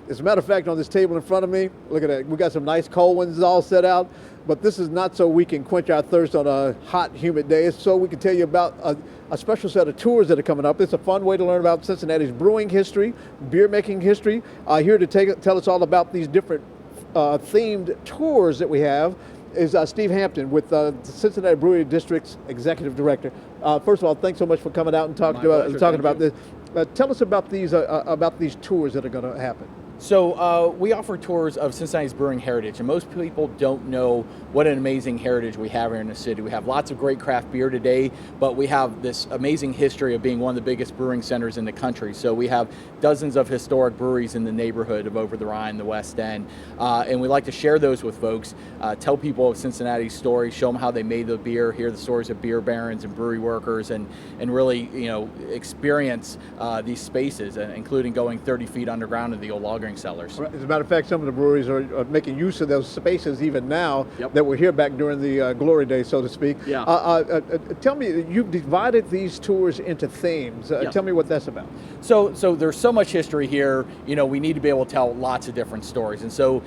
As a matter of fact, on this table in front of me, look at that. We got some nice cold ones all set out, but this is not so we can quench our thirst on a hot, humid day. It's so we can tell you about a special set of tours that are coming up. It's a fun way to learn about Cincinnati's brewing history, beer making history. Here to tell us all about these different themed tours that we have is Steve Hampton with the Cincinnati Brewery District's Executive Director. First of all, thanks so much for coming out and talking about this. Tell us about these tours that are going to happen. So we offer tours of Cincinnati's brewing heritage, and most people don't know what an amazing heritage we have here in the city. We have lots of great craft beer today, but we have this amazing history of being one of the biggest brewing centers in the country. So we have dozens of historic breweries in the neighborhood of Over the Rhine, the West End, and we like to share those with folks, tell people of Cincinnati's story, show them how they made the beer, hear the stories of beer barons and brewery workers, and really experience these spaces, including going 30 feet underground in the old lagering cellars. As a matter of fact, some of the breweries are making use of those spaces even now. Yep. That were here back during the glory days, so to speak. Yeah. Tell me, you've divided these tours into themes. Yeah. Tell me what that's about. So there's so much history here. We need to be able to tell lots of different stories, and so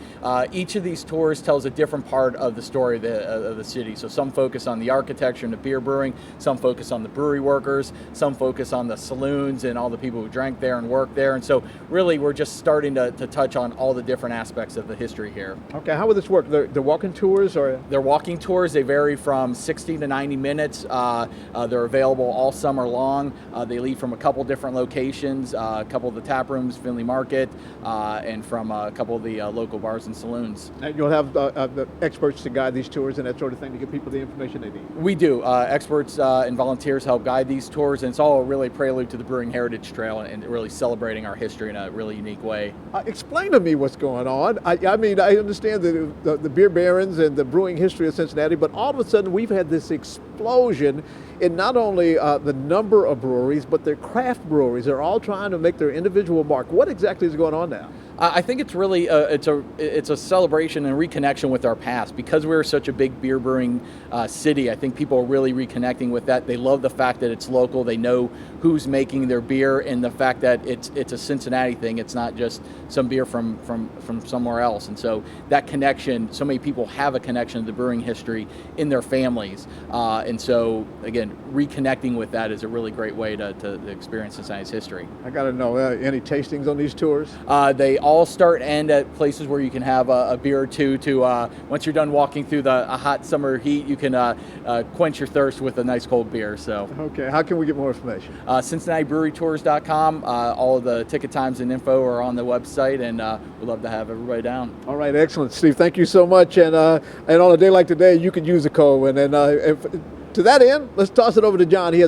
each of these tours tells a different part of the story of the city. So some focus on the architecture and the beer brewing, some focus on the brewery workers, some focus on the saloons and all the people who drank there and worked there. And so really, we're just starting to touch on all the different aspects of the history here. Okay, how will this work? They're walking tours, or? They're walking tours. They vary from 60 to 90 minutes. They're available all summer long. They leave from a couple different locations, a couple of the tap rooms, Finley Market, and from a couple of the local bars and saloons. And you'll have the experts to guide these tours and that sort of thing to give people the information they need. We do. Experts and volunteers help guide these tours, and it's all really a prelude to the Brewing Heritage Trail and really celebrating our history in a really unique way. Explain to me what's going on. I mean, I understand the beer barons and the brewing history of Cincinnati, but all of a sudden we've had this explosion in not only the number of breweries, but their craft breweries. They're all trying to make their individual mark. What exactly is going on now? I think it's really it's a celebration and reconnection with our past. Because we're such a big beer brewing city, I think people are really reconnecting with that. They love the fact that it's local. They know who's making their beer, and the fact that it's a Cincinnati thing. It's not just some beer from somewhere else. And so that connection, so many people have a connection to the brewing history in their families. And so again, reconnecting with that is a really great way to experience Cincinnati's history. I got to know, any tastings on these tours? They all start and end at places where you can have a beer or two to, once you're done walking through the hot summer heat, you can quench your thirst with a nice cold beer. So. Okay, how can we get more information? CincinnatiBreweryTours.com. All of the ticket times and info are on the website, and we'd love to have everybody down. All right, excellent, Steve. Thank you so much. And on a day like today, you could use a code. And to that end, let's toss it over to John. He has